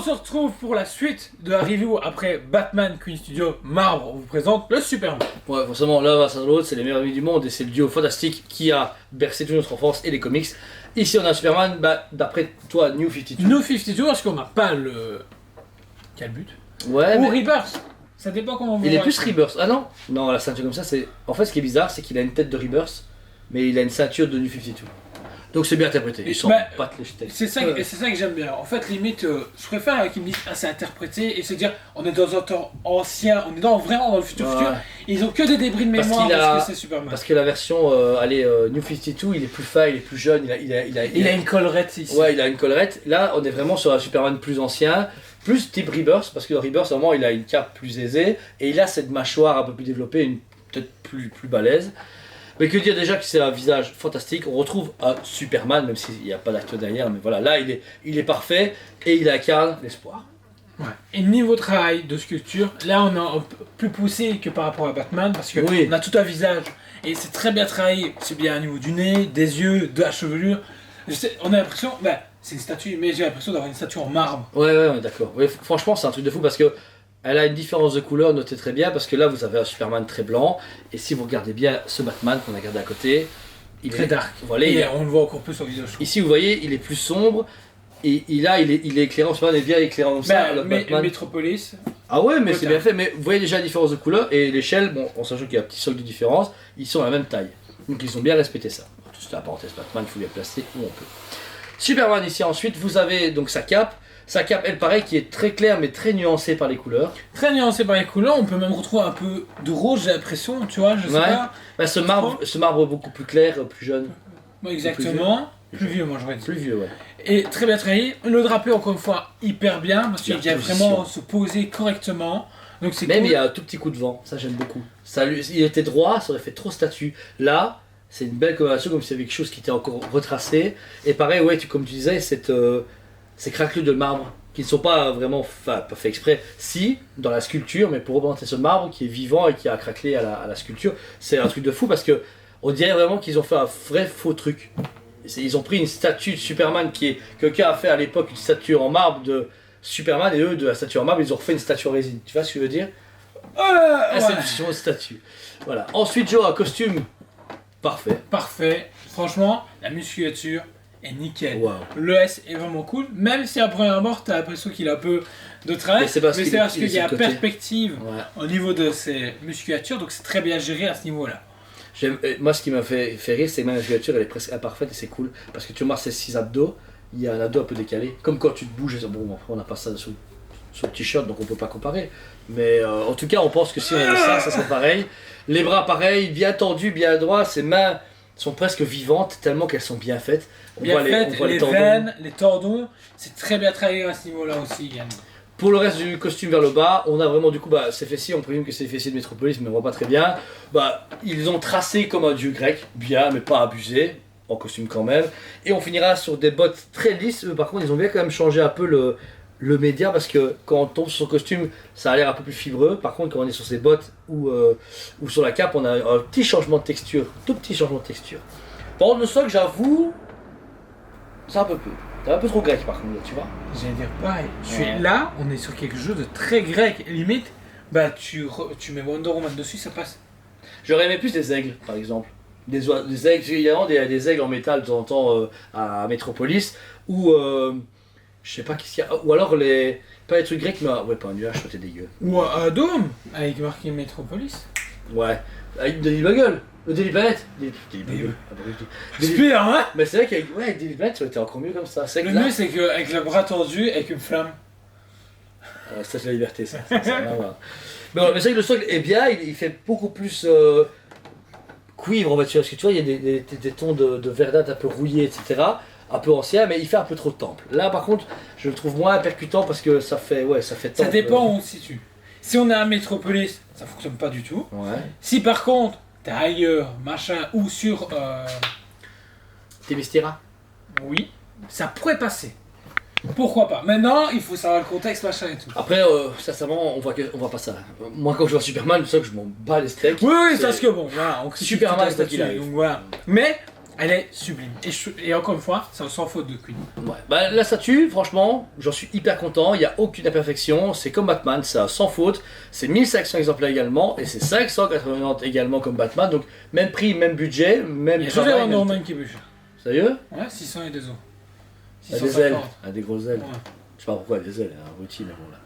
se retrouve pour la suite de la review après Batman Queen Studio Marbre. On vous présente le Superman. Ouais, forcément, l'un face à l'autre, c'est les meilleurs amis du monde et c'est le duo fantastique qui a bercé toute notre enfance et les comics. Ici, on a Superman, d'après toi, New 52. New 52, est-ce qu'on n'a pas le. Quel but? Ouais, Ou mais Rebirth. Ça dépend comment vous il est voyez. plus Rebirth. Ah non? Non, la ceinture comme ça, c'est. En fait, ce qui est bizarre, c'est qu'il a une tête de Rebirth, mais il a une ceinture de New 52. Donc c'est bien interprété. Ils sont pas les jetés. C'est ça que j'aime bien. En fait, limite, je préfère qu'ils me disent c'est interprété et se dire on est dans un temps ancien, on est vraiment dans le futur. Et ils ont que des débris de mémoire parce que c'est Superman. Parce que la version New 52, il est plus fin, il est plus jeune, il a une collerette ici. Ouais, il a une collerette. Là, on est vraiment sur un Superman plus ancien, plus type Rebirth, parce que Rebirth, vraiment, il a une cape plus aisée et il a cette mâchoire un peu plus développée, peut-être plus balèze. Mais que dire déjà que c'est un visage fantastique, on retrouve un Superman, même s'il n'y a pas d'acteur derrière, mais voilà, là il est parfait et il incarne l'espoir. Ouais. Et niveau travail de sculpture, là on est un peu plus poussé que par rapport à Batman, parce que on a tout un visage, et c'est très bien travaillé, c'est bien au niveau du nez, des yeux, de la chevelure. On a l'impression, c'est une statue, mais j'ai l'impression d'avoir une statue en marbre. Ouais, on est d'accord. Ouais, franchement c'est un truc de fou parce que elle a une différence de couleur, notez très bien, parce que là vous avez un Superman très blanc, et si vous regardez bien ce Batman qu'on a gardé à côté, il très est dark. Voilà, on le voit encore plus au visage. Ici vous voyez, il est plus sombre, et il est éclairant, Superman est bien éclairant comme ça. Mais Metropolis. Ah ouais, mais c'est bien fait, mais vous voyez déjà la différence de couleur, et l'échelle, bon, en sachant qu'il y a un petit solde de différence, ils sont à la même taille. Donc ils ont bien respecté ça. Tout c'est la parenthèse Batman, il faut bien placer où on peut. Superman ici ensuite, vous avez donc sa cape. Sa cape, elle, pareil, qui est très claire mais très nuancée par les couleurs. Très nuancée par les couleurs, on peut même retrouver un peu de rose, j'ai l'impression, tu vois, je sais pas. Ce marbre beaucoup plus clair, plus jeune. Ouais, exactement. Plus vieux, moi j'aurais dit. Plus vieux, ouais. Et très bien travaillé. Le drapé, encore une fois, hyper bien, parce qu'il vient vraiment se poser correctement. Donc c'est Même il y a un tout petit coup de vent, ça j'aime beaucoup. Il était droit, ça aurait fait trop statue. Là, c'est une belle coloration, comme si c'était quelque chose qui était encore retracé. Et pareil, ouais, comme tu disais, ces craquelures de marbre qui ne sont pas vraiment pas fait exprès, si, dans la sculpture, mais pour représenter ce marbre qui est vivant et qui a craquelé à la sculpture, c'est un truc de fou parce que on dirait vraiment qu'ils ont fait un vrai faux truc. Ils ont pris une statue de Superman quelqu'un a fait à l'époque une statue en marbre de Superman, et eux de la statue en marbre ils ont refait une statue en résine. Tu vois ce que je veux dire? C'est une statue. Voilà. Ensuite, Joe, un costume parfait. Parfait. Franchement, la musculature est nickel. Wow. Le S est vraiment cool, même si à première abord t'as l'impression qu'il a un peu de travail, mais c'est parce qu'il y a perspective au niveau de ses musculatures, donc c'est très bien géré à ce niveau-là. Moi, ce qui m'a fait rire, c'est que ma musculature elle est presque imparfaite et c'est cool parce que tu remarques ces 6 abdos, il y a un abdos un peu décalé, comme quand tu te bouges. Bon, après on n'a pas ça sur le t-shirt donc on peut pas comparer, mais en tout cas on pense que si on avait ça serait pareil. Les bras pareil, bien tendus, bien droits, ses mains sont presque vivantes tellement qu'elles sont bien faites. On voit les veines, les tendons, c'est très bien travaillé à ce niveau-là aussi également. Pour le reste du costume vers le bas, on a vraiment du coup ces fessiers, on présume que c'est les fessiers de Metropolis, mais on voit pas très bien. Ils ont tracé comme un dieu grec, bien mais pas abusé, en costume quand même. Et on finira sur des bottes très lisses. Par contre, ils ont bien quand même changé un peu le média parce que quand on tombe sur son costume, ça a l'air un peu plus fibreux. Par contre, quand on est sur ses bottes ou sur la cape, on a un petit changement de texture, tout petit changement de texture. Par contre, le socle, j'avoue, c'est un peu peu. C'est un peu trop grec par contre, tu vois. J'allais dire pareil. Là, on est sur quelque chose de très grec. Limite, tu mets Wonder Woman dessus, ça passe. J'aurais aimé plus des aigles, par exemple. Des aigles, évidemment, des aigles en métal de temps en temps à Metropolis. Ou, je sais pas qu'est-ce qu'il y a. Ou alors pas les trucs grecs, mais ouais, pas un nuage, c'était dégueu. Ou un dôme, avec marqué Metropolis. Ouais, avec Daily Bugle. Daily Planet. Daily Bugle. C'est pire, hein? Mais c'est vrai qu'avec Daily Planet, ça aurait été encore mieux comme ça. Le mieux, c'est qu'avec le bras tordu, avec une flamme. Ça, c'est la liberté, ça. Mais c'est vrai que le socle est bien, il fait beaucoup plus cuivre, on va dire. Parce que tu vois, il y a des tons de verdâtre un peu rouillés, etc. Un peu ancien, mais il fait un peu trop de temple. Là, par contre, je le trouve moins percutant parce que ça fait temple. Ça dépend où on se situe. Si on est à Metropolis, ça fonctionne pas du tout. Ouais. Si par contre, t'es ailleurs, machin, ou sur... Themyscira. Oui, ça pourrait passer. Pourquoi pas? Maintenant, il faut savoir le contexte, machin et tout. Après, sincèrement, on voit pas ça. Moi, quand je vois Superman, c'est ça que je m'en bats les steaks. Oui, parce que bon, voilà, on Superman, statut, donc voilà. Mais, Elle est sublime. Et encore une fois, c'est sans faute de Queen. Ouais. Bah, la statue, franchement, j'en suis hyper content. Il n'y a aucune imperfection. C'est comme Batman, c'est sans faute. C'est 1500 exemplaires également. Et c'est 590 également comme Batman. Donc, même prix, même budget, même Il y a toujours un Norman qui est plus cher. Sérieux? Ouais, 600 et 2 os. Elle a des ailes. Elle a des grosses ailes. Ouais. Je sais pas pourquoi elle a des ailes, un outil, mais bon là.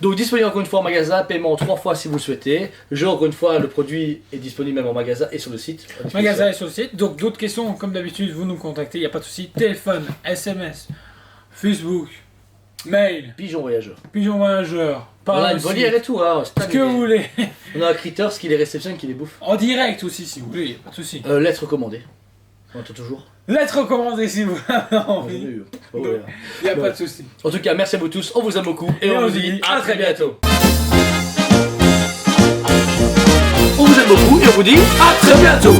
Donc disponible encore une fois en magasin, paiement 3 fois si vous le souhaitez. Encore une fois, le produit est disponible même en magasin et sur le site. Magasin et sur le site. Donc d'autres questions, comme d'habitude, vous nous contactez, il n'y a pas de souci. Téléphone, SMS, Facebook, mail, Pigeon voyageur. pigeon voyageur, On a une aussi. volière et tout, hein. Ce que vous voulez. On a un Critters qui les réceptionne, qui les bouffe. En direct aussi, si vous voulez, il n'y a pas de souci. Lettre recommandée. On entend toujours. Lettre recommandée si vous avez envie. Oh, ouais. Il n'y a pas de souci. En tout cas, merci à vous tous, on vous aime beaucoup et on vous dit à très bientôt. On vous aime beaucoup et on vous dit à très bientôt.